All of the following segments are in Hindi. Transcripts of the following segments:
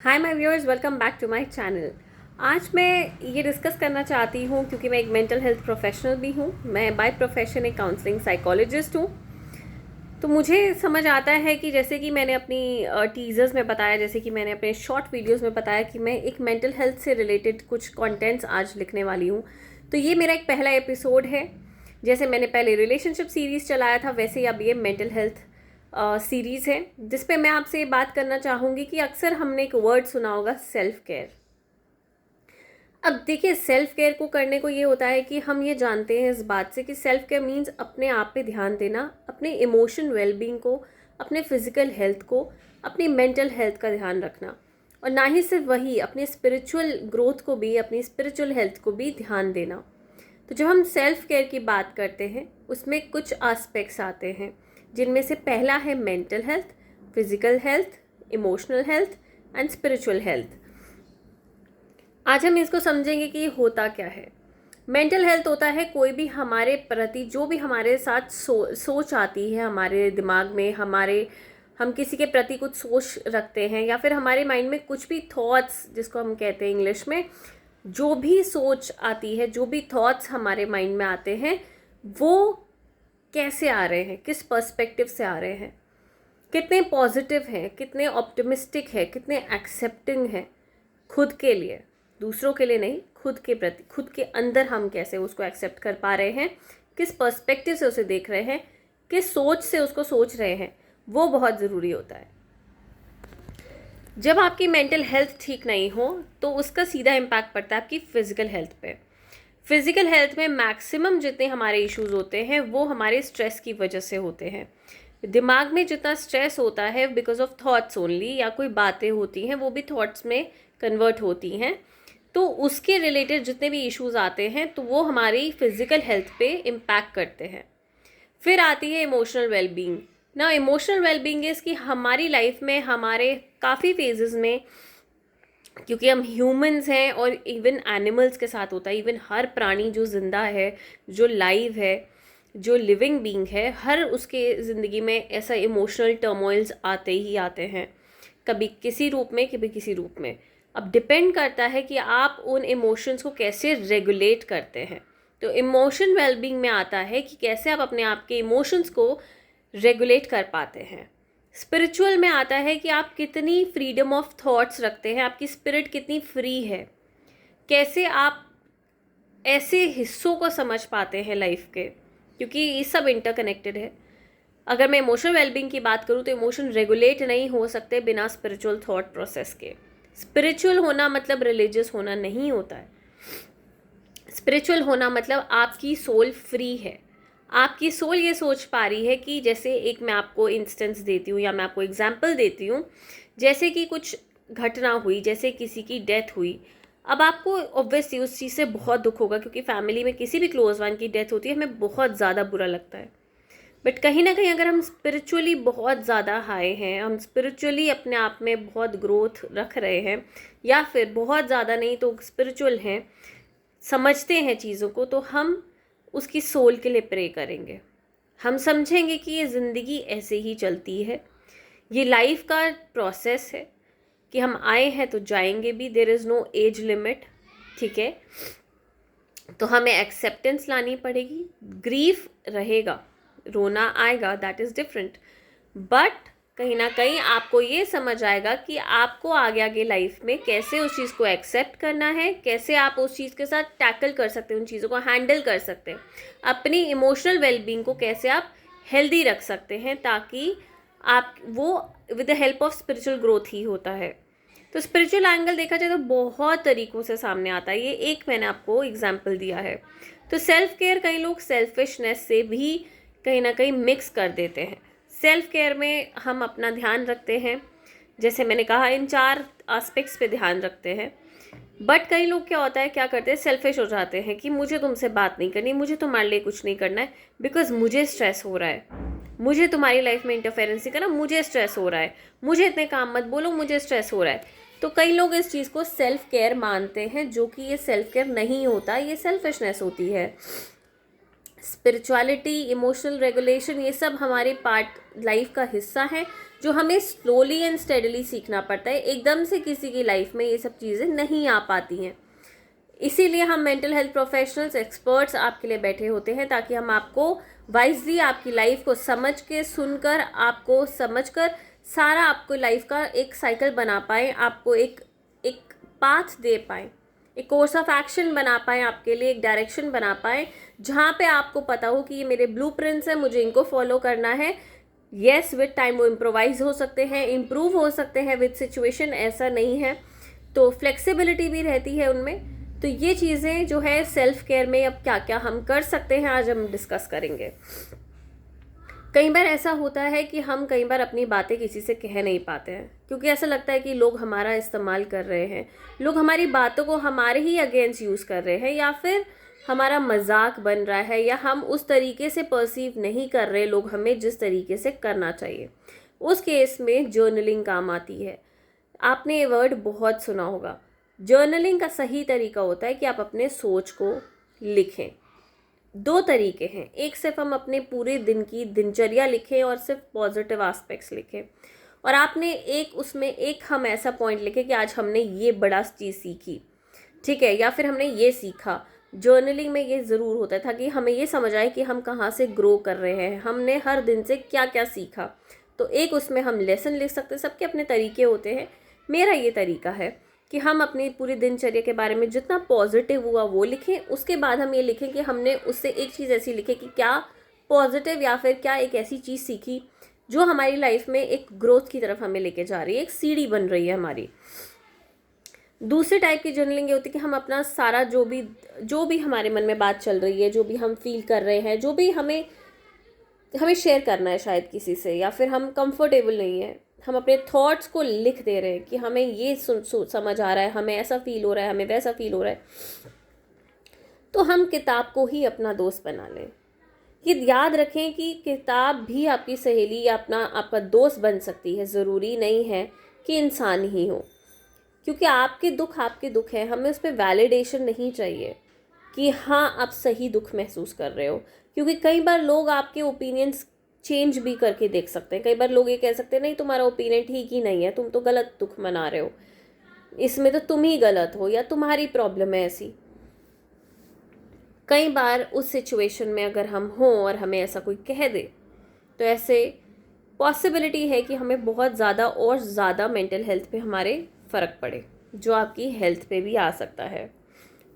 Hi my viewers, welcome back to my channel. आज मैं ये डिस्कस करना चाहती हूँ क्योंकि मैं एक मेंटल हेल्थ प्रोफेशनल भी हूँ। मैं बाय प्रोफेशन एक काउंसलिंग साइकोलॉजिस्ट हूँ। तो मुझे समझ आता है कि जैसे कि मैंने अपनी टीजर्स में बताया, जैसे कि मैंने अपने शॉर्ट वीडियोस में बताया कि मैं एक मेंटल हेल्थ से रिलेटेड कुछ कंटेंट्स आज लिखने वाली हूँ। तो ये मेरा एक पहला एपिसोड है। जैसे मैंने पहले रिलेशनशिप सीरीज़ चलाया था, वैसे ही अब ये मेंटल हेल्थ सीरीज़ है, जिस पे मैं आपसे ये बात करना चाहूँगी कि अक्सर हमने एक वर्ड सुना होगा, सेल्फ केयर। अब देखिए, सेल्फ केयर को करने को ये होता है कि हम ये जानते हैं इस बात से कि सेल्फ केयर मीन्स अपने आप पे ध्यान देना, अपने इमोशन वेलबींग को, अपने फिजिकल हेल्थ को, अपनी मेंटल हेल्थ का ध्यान रखना, और ना ही सिर्फ वही, अपने स्पिरिचुअल ग्रोथ को भी, अपनी स्पिरिचुअल हेल्थ को भी ध्यान देना। तो जब हम सेल्फ केयर की बात करते हैं, उसमें कुछ एस्पेक्ट्स आते हैं, जिनमें से पहला है mental health, physical health, emotional health and spiritual health. आज हम इसको समझेंगे कि ये होता क्या है। मेंटल हेल्थ होता है कोई भी हमारे प्रति, जो भी हमारे साथ सोच आती है हमारे दिमाग में, हम किसी के प्रति कुछ सोच रखते हैं, या फिर हमारे माइंड में कुछ भी थॉट्स, जिसको हम कहते हैं इंग्लिश में, जो भी सोच आती है, जो भी थॉट्स हमारे माइंड में आते हैं, वो कैसे आ रहे हैं, किस पर्सपेक्टिव से आ रहे हैं, कितने पॉजिटिव हैं, कितने ऑप्टिमिस्टिक है, कितने एक्सेप्टिंग हैं खुद के लिए, दूसरों के लिए नहीं, खुद के प्रति, खुद के अंदर हम कैसे उसको एक्सेप्ट कर पा रहे हैं, किस पर्सपेक्टिव से उसे देख रहे हैं, किस सोच से उसको सोच रहे हैं, वो बहुत ज़रूरी होता है। जब आपकी मेंटल हेल्थ ठीक नहीं हो तो उसका सीधा इम्पैक्ट पड़ता है आपकी फिजिकल हेल्थ पे। फिजिकल हेल्थ में मैक्सिमम जितने हमारे इश्यूज होते हैं वो हमारे स्ट्रेस की वजह से होते हैं। दिमाग में जितना स्ट्रेस होता है बिकॉज ऑफ थॉट्स ओनली, या कोई बातें होती हैं वो भी थॉट्स में कन्वर्ट होती हैं, तो उसके रिलेटेड जितने भी इश्यूज आते हैं तो वो हमारी फिजिकल हेल्थ पे इम्पैक्ट करते हैं। फिर आती है इमोशनल वेलबींग। ना इमोशनल वेलबींग इज़ कि हमारी लाइफ में हमारे काफ़ी फेजेस में, क्योंकि हम ह्यूमंस हैं और इवन एनिमल्स के साथ होता है, इवन हर प्राणी जो जिंदा है, जो लाइव है, जो लिविंग बीइंग है, हर उसके ज़िंदगी में ऐसा इमोशनल टर्मोइल्स आते ही आते हैं, कभी किसी रूप में, कभी किसी रूप में। अब डिपेंड करता है कि आप उन इमोशंस को कैसे रेगुलेट करते हैं। तो इमोशन वेलबींग में आता है कि कैसे आप अपने आप के इमोशंस को रेगुलेट कर पाते हैं। स्पिरिचुअल में आता है कि आप कितनी फ्रीडम ऑफ थॉट्स रखते हैं, आपकी स्पिरिट कितनी फ्री है, कैसे आप ऐसे हिस्सों को समझ पाते हैं लाइफ के, क्योंकि ये सब इंटरकनेक्टेड है। अगर मैं इमोशनल वेलबींग की बात करूँ तो इमोशन रेगुलेट नहीं हो सकते बिना स्पिरिचुअल थॉट प्रोसेस के। स्पिरिचुअल होना मतलब रिलीजियस होना नहीं होता है। स्पिरिचुअल होना मतलब आपकी सोल फ्री है, आपकी सोल ये सोच पा रही है कि, जैसे एक मैं आपको इंस्टेंस देती हूँ या मैं आपको एग्जांपल देती हूँ, जैसे कि कुछ घटना हुई, जैसे किसी की डेथ हुई। अब आपको ऑब्वियसली उस चीज़ से बहुत दुख होगा, क्योंकि फैमिली में किसी भी क्लोज वन की डेथ होती है, हमें बहुत ज़्यादा बुरा लगता है। बट कहीं ना कहीं अगर हम स्पिरिचुअली बहुत ज़्यादा हाई हैं, हम स्पिरिचुअली अपने आप में बहुत ग्रोथ रख रहे हैं, या फिर बहुत ज़्यादा नहीं तो स्पिरिचुअल हैं, समझते हैं चीज़ों को, तो हम उसकी सोल के लिए प्रे करेंगे। हम समझेंगे कि ये ज़िंदगी ऐसे ही चलती है, ये लाइफ का प्रोसेस है, कि हम आए हैं तो जाएंगे भी, there is no age limit, ठीक है। तो हमें एक्सेप्टेंस लानी पड़ेगी, ग्रीफ रहेगा, रोना आएगा, दैट इज़ डिफरेंट, बट कहीं ना कहीं आपको ये समझ आएगा कि आपको आगे आगे लाइफ में कैसे उस चीज़ को एक्सेप्ट करना है, कैसे आप उस चीज़ के साथ टैकल कर सकते हैं, उन चीज़ों को हैंडल कर सकते हैं, अपनी इमोशनल वेलबींग को कैसे आप हेल्दी रख सकते हैं, ताकि आप वो with the help of spiritual growth ही होता है। तो स्पिरिचुअल एंगल देखा जाए तो बहुत तरीक़ों से सामने आता है, ये एक मैंने आपको एग्जाम्पल दिया है। तो सेल्फ केयर कई लोग सेल्फिशनेस से भी कहीं ना कहीं मिक्स कर देते हैं। सेल्फ केयर में हम अपना ध्यान रखते हैं, जैसे मैंने कहा, इन 4 एस्पेक्ट्स पे ध्यान रखते हैं। बट कई लोग क्या होता है, क्या करते हैं, सेल्फिश हो जाते हैं कि मुझे तुमसे बात नहीं करनी, मुझे तुम्हारे लिए कुछ नहीं करना है, बिकॉज मुझे स्ट्रेस हो रहा है, मुझे तुम्हारी लाइफ में इंटरफेरेंस नहीं करना, मुझे स्ट्रेस हो रहा है, मुझे इतने काम मत बोलो, मुझे स्ट्रेस हो रहा है। तो कई लोग इस चीज़ को सेल्फ केयर मानते हैं, जो कि ये सेल्फ केयर नहीं होता, ये सेल्फिशनेस होती है। स्पिरिचुअलिटी, इमोशनल रेगुलेशन, ये सब हमारे पार्ट लाइफ का हिस्सा है, जो हमें स्लोली एंड स्टेडली सीखना पड़ता है। एकदम से किसी की लाइफ में ये सब चीज़ें नहीं आ पाती हैं। इसीलिए हम मेंटल हेल्थ प्रोफेशनल्स, एक्सपर्ट्स आपके लिए बैठे होते हैं, ताकि हम आपको वाइजली आपकी लाइफ को समझ के, सुनकर, आपको समझकर सारा आपको लाइफ का एक साइकिल बना पाएँ, आपको एक पाथ दे पाएँ, एक कोर्स ऑफ एक्शन बना पाएँ, आपके लिए एक डायरेक्शन बना पाएँ, जहाँ पे आपको पता हो कि ये मेरे ब्लूप्रिंट्स हैं, मुझे इनको फॉलो करना है। येस, विद टाइम वो इम्प्रोवाइज हो सकते हैं, इम्प्रूव हो सकते हैं विद सिचुएशन, ऐसा नहीं है, तो फ्लेक्सिबिलिटी भी रहती है उनमें। तो ये चीज़ें जो है सेल्फ केयर में अब क्या क्या हम कर सकते हैं, आज हम डिस्कस करेंगे। कई बार ऐसा होता है कि हम कई बार अपनी बातें किसी से कह नहीं पाते हैं, क्योंकि ऐसा लगता है कि लोग हमारा इस्तेमाल कर रहे हैं, लोग हमारी बातों को हमारे ही अगेंस्ट यूज़ कर रहे हैं, या फिर हमारा मजाक बन रहा है, या हम उस तरीके से परसीव नहीं कर रहे लोग हमें जिस तरीके से करना चाहिए। उस केस में जर्नलिंग काम आती है। आपने ये वर्ड बहुत सुना होगा। जर्नलिंग का सही तरीका होता है कि आप अपने सोच को लिखें। दो तरीके हैं, एक सिर्फ हम अपने पूरे दिन की दिनचर्या लिखें और सिर्फ पॉजिटिव एस्पेक्ट्स लिखें, और आपने एक उसमें एक हम ऐसा पॉइंट लिखें कि आज हमने ये बड़ा चीज़ सीखी, ठीक है, या फिर हमने ये सीखा। जर्नलिंग में ये ज़रूर होता था कि हमें ये समझ आए कि हम कहाँ से ग्रो कर रहे हैं, हमने हर दिन से क्या क्या सीखा। तो एक उसमें हम लेसन लिख सकते हैं, सबके अपने तरीके होते हैं। मेरा ये तरीका है कि हम अपनी पूरी दिनचर्या के बारे में जितना पॉजिटिव हुआ वो लिखें, उसके बाद हम ये लिखें कि हमने उससे एक चीज़ ऐसी लिखें कि क्या पॉजिटिव या फिर क्या एक ऐसी चीज़ सीखी जो हमारी लाइफ में एक ग्रोथ की तरफ हमें लेके जा रही है, एक सीढ़ी बन रही है हमारी। दूसरे टाइप की जर्नलिंग ये होती है कि हम अपना सारा जो भी हमारे मन में बात चल रही है, जो भी हम फील कर रहे हैं, जो भी हमें शेयर करना है शायद किसी से, या फिर हम कंफर्टेबल नहीं है, हम अपने थॉट्स को लिख दे रहे हैं कि हमें ये समझ आ रहा है, हमें ऐसा फील हो रहा है, हमें वैसा फील हो रहा है, तो हम किताब को ही अपना दोस्त बना लें। ये याद रखें कि किताब भी आपकी सहेली या आपका दोस्त बन सकती है, ज़रूरी नहीं है कि इंसान ही हो, क्योंकि आपके दुख है। हमें उस पर वैलिडेशन नहीं चाहिए कि हाँ आप सही दुख महसूस कर रहे हो, क्योंकि कई बार लोग आपके ओपिनियंस चेंज भी करके देख सकते हैं। कई बार लोग ये कह सकते हैं नहीं तुम्हारा ओपिनियन ठीक ही नहीं है, तुम तो गलत दुख मना रहे हो, इसमें तो तुम ही गलत हो या तुम्हारी प्रॉब्लम है ऐसी। कई बार उस सिचुएशन में अगर हम हों और हमें ऐसा कोई कह दे, तो ऐसे पॉसिबिलिटी है कि हमें बहुत ज़्यादा और ज़्यादा मेंटल हेल्थ पे हमारे फ़र्क पड़े, जो आपकी हेल्थ पे भी आ सकता है।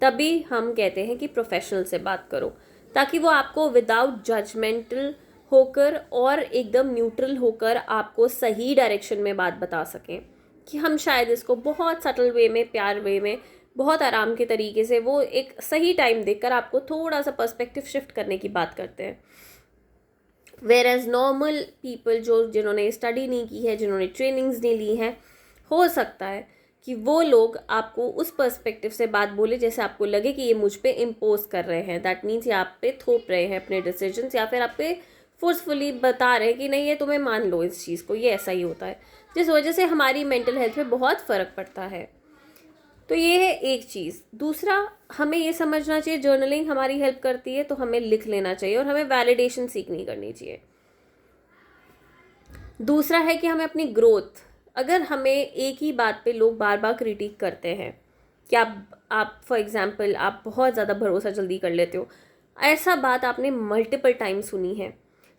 तभी हम कहते हैं कि प्रोफेशनल से बात करो, ताकि वो आपको विदाउट जजमेंटल होकर और एकदम न्यूट्रल होकर आपको सही डायरेक्शन में बात बता सकें, कि हम शायद इसको बहुत सटल वे में, प्यार वे में, बहुत आराम के तरीके से, वो एक सही टाइम देखकर आपको थोड़ा सा पर्सपेक्टिव शिफ्ट करने की बात करते हैं। वेयर एज नॉर्मल पीपल, जिन्होंने स्टडी नहीं की है, जिन्होंने ट्रेनिंग्स नहीं ली हैं, हो सकता है कि वो लोग आपको उस पर्सपेक्टिव से बात बोले जैसे आपको लगे कि ये मुझ पे इम्पोज कर रहे हैं। दैट मीन्स ये आप पे थोप रहे हैं अपने डिसीजंस, या फिर आप पे फोर्सफुली बता रहे हैं कि नहीं ये तुम्हें मान लो इस चीज़ को, ये ऐसा ही होता है, जिस वजह से हमारी मेंटल हेल्थ पे बहुत फ़र्क पड़ता है। तो ये है एक चीज़। दूसरा, हमें ये समझना चाहिए जर्नलिंग हमारी हेल्प करती है, तो हमें लिख लेना चाहिए और हमें वैलिडेशन सीख नहीं करनी चाहिए। दूसरा है कि हमें अपनी ग्रोथ, अगर हमें एक ही बात पे लोग बार बार क्रिटिक करते हैं कि आप फॉर एग्जांपल आप बहुत ज़्यादा भरोसा जल्दी कर लेते हो, ऐसा बात आपने मल्टीपल टाइम सुनी है,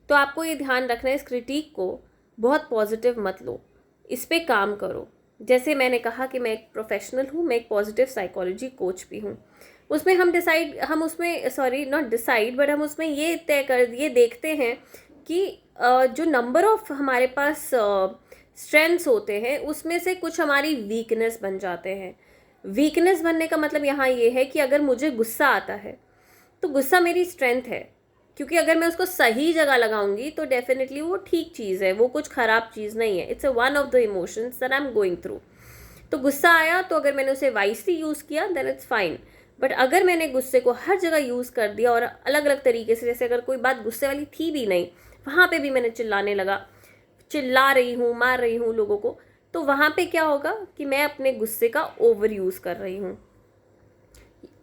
तो आपको ये ध्यान रखना है इस क्रिटिक को बहुत पॉजिटिव मत लो, इस पे काम करो। जैसे मैंने कहा कि मैं एक प्रोफेशनल हूँ, मैं एक पॉजिटिव साइकोलॉजी कोच भी हूँ। उसमें हम ये देखते हैं कि जो नंबर ऑफ हमारे पास स्ट्रेंथ्स होते हैं उसमें से कुछ हमारी वीकनेस बन जाते हैं। वीकनेस बनने का मतलब यहाँ ये है कि अगर मुझे गुस्सा आता है तो गुस्सा मेरी स्ट्रेंथ है, क्योंकि अगर मैं उसको सही जगह लगाऊंगी तो डेफिनेटली वो ठीक चीज़ है, वो कुछ ख़राब चीज़ नहीं है। It's one of the emotions that I am going through. तो गुस्सा आया तो अगर मैंने उसे वाइसली यूज़ किया देन इट्स फाइन, बट अगर मैंने गुस्से को हर जगह यूज़ कर दिया और अलग अलग तरीके से, जैसे अगर कोई बात गुस्से वाली थी भी नहीं, वहाँ पे भी मैंने चिल्ला रही हूँ, मार रही हूँ लोगों को, तो वहाँ पे क्या होगा कि मैं अपने गुस्से का ओवर यूज़ कर रही हूँ।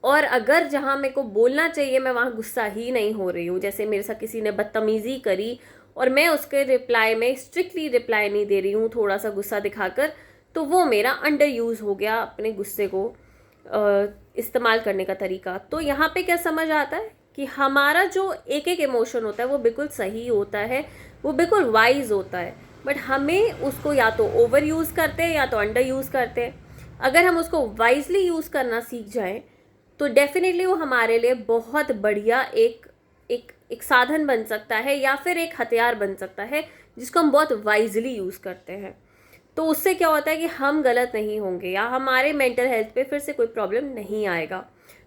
और अगर जहाँ मेरे को बोलना चाहिए मैं वहाँ गुस्सा ही नहीं हो रही हूँ, जैसे मेरे साथ किसी ने बदतमीज़ी करी और मैं उसके रिप्लाई में स्ट्रिक्टली रिप्लाई नहीं दे रही हूँ थोड़ा सा गुस्सा दिखाकर, तो वो मेरा अंडर यूज़ हो गया अपने गुस्से को इस्तेमाल करने का तरीका। तो यहाँ पे क्या समझ आता है कि हमारा जो एक एक इमोशन होता है वो बिल्कुल सही होता है, वो बिल्कुल वाइज होता है, बट हमें उसको या तो ओवर यूज़ करते हैं या तो अंडर यूज़ करते हैं। अगर हम उसको वाइजली यूज़ करना सीख जाएं तो डेफिनेटली वो हमारे लिए बहुत बढ़िया एक साधन बन सकता है या फिर एक हथियार बन सकता है जिसको हम बहुत वाइजली यूज़ करते हैं। तो उससे क्या होता है कि हम गलत नहीं होंगे या हमारे मेंटल हेल्थ पे फिर से कोई प्रॉब्लम नहीं आएगा।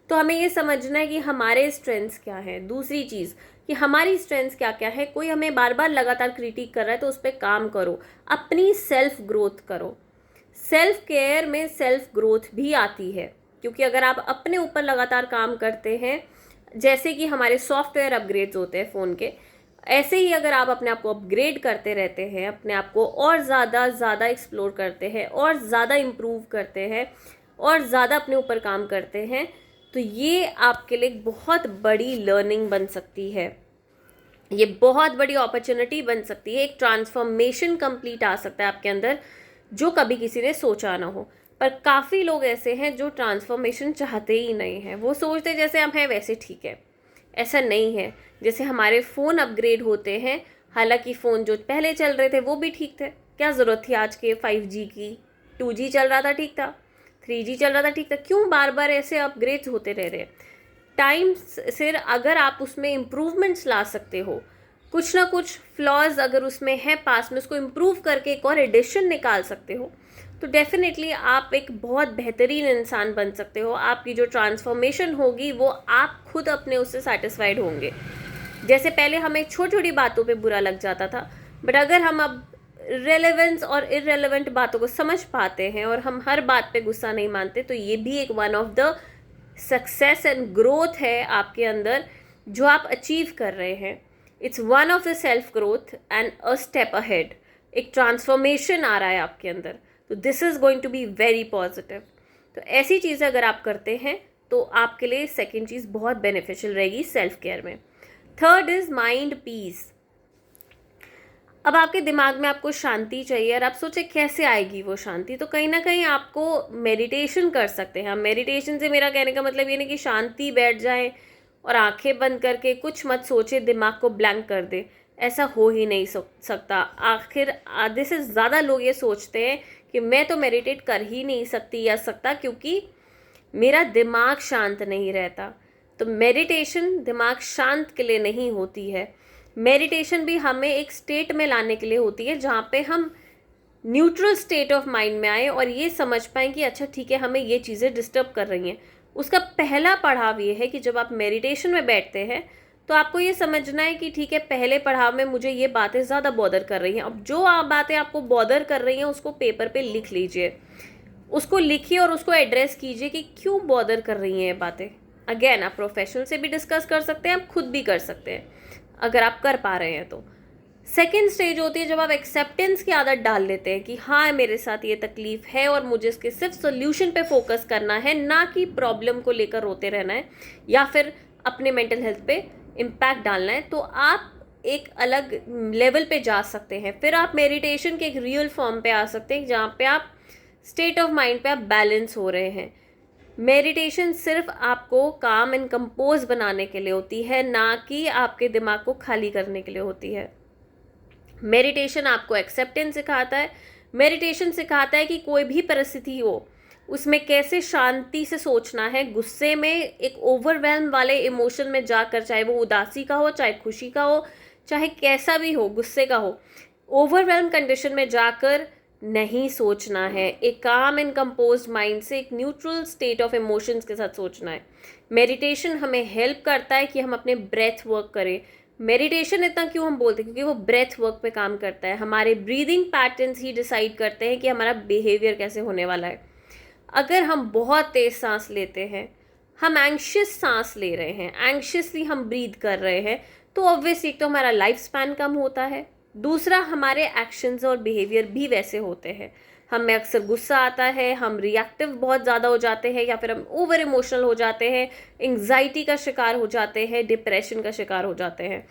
तो हमें ये समझना है कि हमारे स्ट्रेंथ्स क्या हैं। दूसरी चीज़ कि हमारी स्ट्रेंथ्स क्या क्या है। कोई हमें बार बार लगातार क्रिटिक कर रहा है तो उस पर काम करो, अपनी सेल्फ ग्रोथ करो। सेल्फ केयर में सेल्फ ग्रोथ भी आती है, क्योंकि अगर आप अपने ऊपर लगातार काम करते हैं, जैसे कि हमारे सॉफ्टवेयर अपग्रेड्स होते हैं फ़ोन के, ऐसे ही अगर आप अपने आप को अपग्रेड करते रहते हैं, अपने आप को और ज़्यादा एक्सप्लोर करते हैं और ज़्यादा इम्प्रूव करते हैं और ज़्यादा अपने ऊपर काम करते हैं, तो ये आपके लिए बहुत बड़ी लर्निंग बन सकती है, ये बहुत बड़ी अपॉर्चुनिटी बन सकती है। एक ट्रांसफॉर्मेशन कंप्लीट आ सकता है आपके अंदर जो कभी किसी ने सोचा ना हो। पर काफ़ी लोग ऐसे हैं जो ट्रांसफॉर्मेशन चाहते ही नहीं हैं। वो सोचते जैसे हम हैं वैसे ठीक है। ऐसा नहीं है। जैसे हमारे फ़ोन अपग्रेड होते हैं, हालांकि फ़ोन जो पहले चल रहे थे वो भी ठीक थे, क्या ज़रूरत थी आज के 5G की। 2G चल रहा था ठीक था, 3G चल रहा था ठीक था, क्यों बार बार ऐसे अपग्रेड्स होते रह रहे। टाइम सिर अगर आप उसमें इम्प्रूवमेंट्स ला सकते हो, कुछ ना कुछ फ्लॉज अगर उसमें है पास में, उसको इम्प्रूव करके एक और एडिशन निकाल सकते हो, तो डेफिनेटली आप एक बहुत बेहतरीन इंसान बन सकते हो। आपकी जो ट्रांसफॉर्मेशन होगी वो आप खुद अपने उससे सेटिस्फाइड होंगे। जैसे पहले हमें छोटी छोटी बातों पे बुरा लग जाता था, बट अगर हम अब रेलेवेंस और इररेलेवेंट बातों को समझ पाते हैं और हम हर बात पे गुस्सा नहीं मानते, तो ये भी एक one of the success and growth है आपके अंदर जो आप अचीव कर रहे हैं। It's one of the self growth and a step ahead. एक ट्रांसफॉर्मेशन आ रहा है आपके अंदर, तो this is going to be very positive. तो ऐसी चीज़ें अगर आप करते हैं तो आपके लिए सेकेंड चीज़ बहुत बेनिफिशियल रहेगी सेल्फ केयर में। Third is mind peace. अब आपके दिमाग में आपको शांति चाहिए और आप सोचे कैसे आएगी वो शांति, तो कहीं ना कहीं आपको मेडिटेशन कर सकते हैं। मेडिटेशन से मेरा कहने का मतलब ये नहीं कि शांति बैठ जाए और आंखें बंद करके कुछ मत सोचे, दिमाग को ब्लैंक कर दे, ऐसा हो ही नहीं सकता। आखिर आधे से ज़्यादा लोग ये सोचते हैं कि मैं तो मेडिटेट कर ही नहीं सकती या सकता क्योंकि मेरा दिमाग शांत नहीं रहता। तो मेडिटेशन दिमाग शांत के लिए नहीं होती है। मेडिटेशन भी हमें एक स्टेट में लाने के लिए होती है जहाँ पे हम न्यूट्रल स्टेट ऑफ माइंड में आए और ये समझ पाएँ कि अच्छा ठीक है, हमें ये चीज़ें डिस्टर्ब कर रही हैं। उसका पहला पड़ाव ये है कि जब आप मेडिटेशन में बैठते हैं तो आपको ये समझना है कि ठीक है, पहले पड़ाव में मुझे ये बातें ज़्यादा बॉदर कर रही हैं। अब जो आप बातें आपको बॉदर कर रही हैं उसको पेपर पे लिख लीजिए, उसको लिखिए और उसको एड्रेस कीजिए कि क्यों बॉदर कर रही हैं ये बातें। अगेन आप प्रोफेशनल से भी डिस्कस कर सकते हैं, आप खुद भी कर सकते हैं अगर आप कर पा रहे हैं तो। सेकेंड स्टेज होती है जब आप एक्सेप्टेंस की आदत डाल लेते हैं कि हाँ मेरे साथ ये तकलीफ है और मुझे इसके सिर्फ सोल्यूशन पे फोकस करना है, ना कि प्रॉब्लम को लेकर रोते रहना है या फिर अपने मेंटल हेल्थ पे इम्पैक्ट डालना है, तो आप एक अलग लेवल पे जा सकते हैं। फिर आप मेडिटेशन के एक रियल फॉर्म पे आ सकते हैं जहाँ पे आप स्टेट ऑफ माइंड पे आप बैलेंस हो रहे हैं। मेडिटेशन सिर्फ आपको काम एंड कंपोज बनाने के लिए होती है, ना कि आपके दिमाग को खाली करने के लिए होती है। मेडिटेशन आपको एक्सेप्टेंस सिखाता है। मेडिटेशन सिखाता है कि कोई भी परिस्थिति हो उसमें कैसे शांति से सोचना है। गुस्से में एक ओवरवेल्म वाले इमोशन में जाकर, चाहे वो उदासी का हो, चाहे खुशी का हो, चाहे कैसा भी हो, गुस्से का हो, ओवरवेल्म कंडीशन में जाकर नहीं सोचना है। एक काम एंड कंपोज्ड माइंड से एक न्यूट्रल स्टेट ऑफ इमोशंस के साथ सोचना है। मेडिटेशन हमें हेल्प करता है कि हम अपने ब्रेथ वर्क करें। मेडिटेशन इतना क्यों हम बोलते हैं, क्योंकि वो ब्रेथ वर्क पे काम करता है। हमारे ब्रीदिंग पैटर्न्स ही डिसाइड करते हैं कि हमारा बिहेवियर कैसे होने वाला है। अगर हम बहुत तेज़ सांस लेते हैं, हम एंग्शियस सांस ले रहे हैं, एंग्शियसली हम ब्रीद कर रहे हैं, तो ऑब्वियसली एक तो हमारा लाइफ स्पैन कम होता है, दूसरा हमारे एक्शंस और बिहेवियर भी वैसे होते हैं। हमें अक्सर गुस्सा आता है, हम रिएक्टिव बहुत ज़्यादा हो जाते हैं या फिर हम ओवर इमोशनल हो जाते हैं, एंग्जाइटी का शिकार हो जाते हैं, डिप्रेशन का शिकार हो जाते हैं।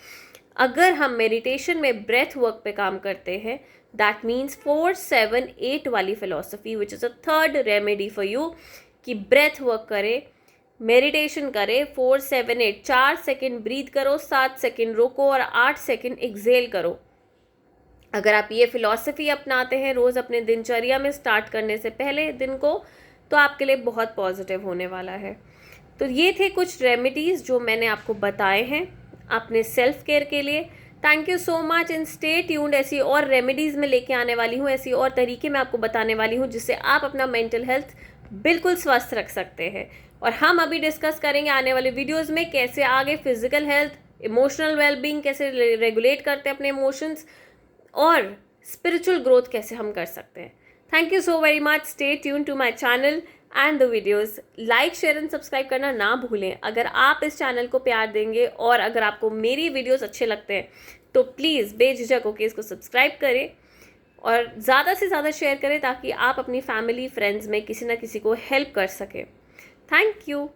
अगर हम मेडिटेशन में ब्रेथ वर्क पे काम करते हैं, दैट मीन्स 4-7-8 वाली philosophy which is a third remedy for you, कि ब्रेथ वर्क करें, मेडिटेशन करें 4-7-8, 4 सेकेंड ब्रीथ करो, 7 सेकेंड रोको और 8 सेकेंड एक्सेल करो। अगर आप ये फिलॉसफी अपनाते हैं रोज़ अपने दिनचर्या में स्टार्ट करने से पहले दिन को, तो आपके लिए बहुत पॉजिटिव होने वाला है। तो ये थे कुछ रेमेडीज़ जो मैंने आपको बताए हैं अपने सेल्फ केयर के लिए। Thank you so much and stay tuned. ऐसी और रेमेडीज़ में लेके आने वाली हूँ, ऐसी और तरीके मैं आपको बताने वाली हूँ जिससे आप अपना मेंटल हेल्थ बिल्कुल स्वस्थ रख सकते हैं। और हम अभी डिस्कस करेंगे आने वाले वीडियोस में कैसे आगे फिजिकल हेल्थ, इमोशनल वेलबींग कैसे रेगुलेट करते हैं अपने इमोशंस, और स्पिरिचुअल ग्रोथ कैसे हम कर सकते हैं। Thank you so very much. Stay tune to my channel and the videos. Like, share and subscribe करना ना भूलें। अगर आप इस चैनल को प्यार देंगे और अगर आपको मेरी वीडियोज़ अच्छे लगते हैं तो प्लीज़ बेझिझक होकर इसको सब्सक्राइब करें और ज़्यादा से ज़्यादा शेयर करें ताकि आप अपनी फैमिली फ्रेंड्स में किसी ना किसी को हेल्प कर सकें। Thank you.